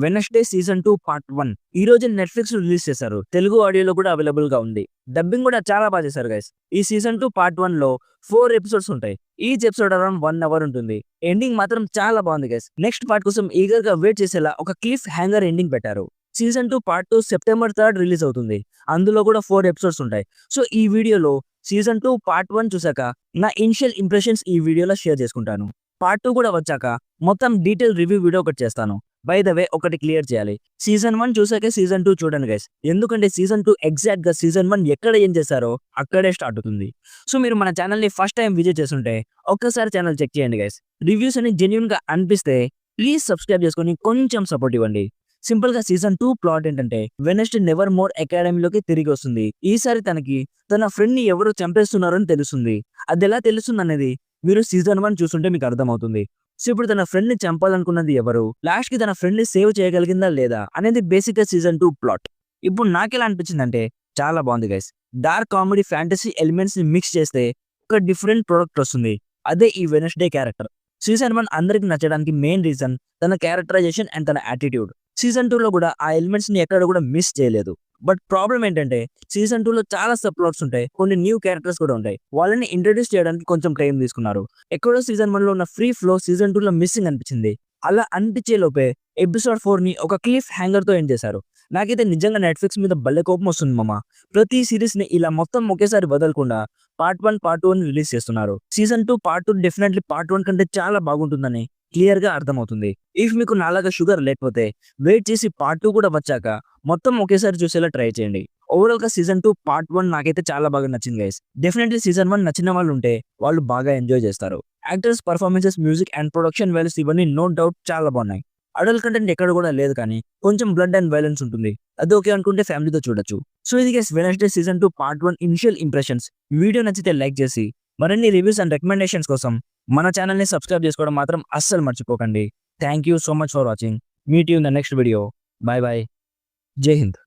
Wednesday season 2 part 1 ఈ రోజు Netflix release చేశారు. తెలుగు ఆడియోలో కూడా అవైలబుల్ గా ఉంది. డబ్బింగ్ కూడా చాలా బాగా చేశారు గైస్. ఈ సీజన్ 2 పార్ట్ 1 లో 4 ఎపిసోడ్స్ ఉంటాయి. ఈచ్ ఎపిసోడ్ అరౌండ్ 1 అవర్ ఉంటుంది. ఎండింగ్ మాత్రం చాలా బాగుంది గైస్. నెక్స్ట్ పార్ట్ కోసం ఈగర్ గా వెయిట్ చేసేలా ఒక క్లిఫ్ హ్యాంగర్ ఎండింగ్ పెట్టారు. సీజన్ 2 పార్ట్ 2 సెప్టెంబర్ 3 రిలీజ్ అవుతుంది. అందులో కూడా 4 ఎపిసోడ్స్ ఉంటాయి. సో ఈ వీడియోలో సీజన్ 2 పార్ట్ 1 చూసాక నా ఇనిషియల్ ఇంప్రెషన్స్ ఈ వీడియోలో షేర్ చేసుకుంటాను. పార్ట్ 2 కూడా వచ్చాక మొత్తం డీటెయిల్ రివ్యూ వీడియో ఒకటి చేస్తాను. బై ద వే ఒకటి క్లియర్ చేయాలి. సీజన్ 1 చూసాకే సీజన్ 2 చూడండి గైస్. ఎందుకంటే సీజన్ 2 ఎగ్జాక్ట్ గా సీజన్ 1 ఎక్కడ ఏం చేశారో అక్కడే స్టార్ట్ అవుతుంది. సో మీరు మన ఛానల్ ని ఫస్ట్ టైం విజిట్ చేస్తుంటే ఒక్కసారి ఛానల్ చెక్ చేయండి గైస్. రివ్యూస్ అని జెన్యూన్ గా అనిపిస్తే ప్లీజ్ సబ్స్క్రైబ్ చేసుకొని కొంచెం సపోర్ట్ ఇవ్వండి. సింపుల్ గా సీజన్ 2 ప్లాట్ ఏంటంటే వెనస్డే నెవర్ మోర్ అకాడమీలోకి తిరిగి వస్తుంది. ఈసారి తనకి తన ఫ్రెండ్ ని ఎవరు చంపేస్తున్నారని తెలుస్తుంది. అది ఎలా తెలుస్తుంది అనేది మీరు సీజన్ 1 చూస్తుంటే మీకు అర్థమవుతుంది. సో ఇప్పుడు తన ఫ్రెండ్ ని చంపాలనుకున్నది ఎవరు, లాస్ట్ కి తన ఫ్రెండ్ ని సేవ్ చేయగలిగిందా లేదా అనేది బేసిక్ గా సీజన్ 2 ప్లాట్. ఇప్పుడు నాకెలా అనిపించిందంటే చాలా బాగుంది guys. Dark comedy fantasy elements ని మిక్స్ చేస్తే ఒక డిఫరెంట్ ప్రొడక్ట్ వస్తుంది. అదే ఈ వెనస్డే క్యారెక్టర్. సీజన్ 1 అందరికి నచ్చడానికి మెయిన్ రీజన్ తన క్యారెక్టరైజేషన్ అండ్ తన యాటిట్యూడ్. సీజన్ 2 లో కూడా ఆ ఎలిమెంట్స్ ని ఎక్కడ కూడా మిస్ చేయలేదు. బట్ ప్రాబ్లం ఏంటంటే సీజన్ 2 లో చాలా సబ్ ప్లాట్స్ ఉంటాయి. కొన్ని న్యూ క్యారెక్టర్స్ కూడా ఉంటాయి. వాళ్ళని ఇంట్రడ్యూస్ చేయడానికి కొంచెం టైం తీసుకున్నారు. ఎక్కడో సీజన్ 1 లో ఉన్న ఫ్రీ ఫ్లో సీజన్ 2 లో మిస్సింగ్ అనిపించింది. అలా అనిపించే లోపే ఎపిసోడ్ 4 ని ఒక క్లిఫ్ హ్యాంగర్ తో ఎండ్ చేశారు. నాకైతే నిజంగా నెట్ఫ్లిక్స్ మీద భలే కోపం వస్తుంది మామ. ప్రతి సిరీస్ ని ఇలా మొత్తం ఒకేసారి వదలకుండా పార్ట్ 1 పార్ట్ 2 రిలీజ్ చేస్తున్నారు. సీజన్ 2 పార్ట్ 2 డెఫినెట్లీ పార్ట్ 1 కంటే చాలా బాగుంటుందని క్లియర్ గా అర్థమవుతుంది. ఇఫ్ మీకు నాలాగా షుగర్ లేకపోతే వెయిట్ చేసి పార్ట్ 2 కూడా వచ్చాక మొత్తం ఒకేసారి చూసేలా ట్రై చేయండి. ఓవరాల్ గా సీజన్ 2 పార్ట్ 1 నాకైతే చాలా బాగా నచ్చింది గైస్. డెఫినెట్లీ సీజన్ 1 నచ్చిన వాళ్ళు ఉంటే వాళ్ళు బాగా ఎంజాయ్ చేస్తారు. Actors performances, music and production values ఇవన్నీ నో డౌట్ చాలా బాగున్నాయి. అడల్ట్ కంటెంట్ ఎక్కడ కూడా లేదు, కానీ కొంచెం బ్లడ్ అండ్ వైలెన్స్ ఉంటుంది. అది ఓకే అనుకుంటే ఫ్యామిలీతో చూడొచ్చు. సో ఇది guys Wednesday season 2 part 1 initial impressions. Video నచ్చితే లైక్ చేసి మరిన్ని రివ్యూస్ అండ్ రికమెండేషన్స్ కోసం మన ఛానల్ ని సబ్స్క్రైబ్ చేసుకోవడం మాత్రం అస్సలు మర్చిపోకండి. Thank you so much for watching. Meet you in the next video. By by. జై హింద్.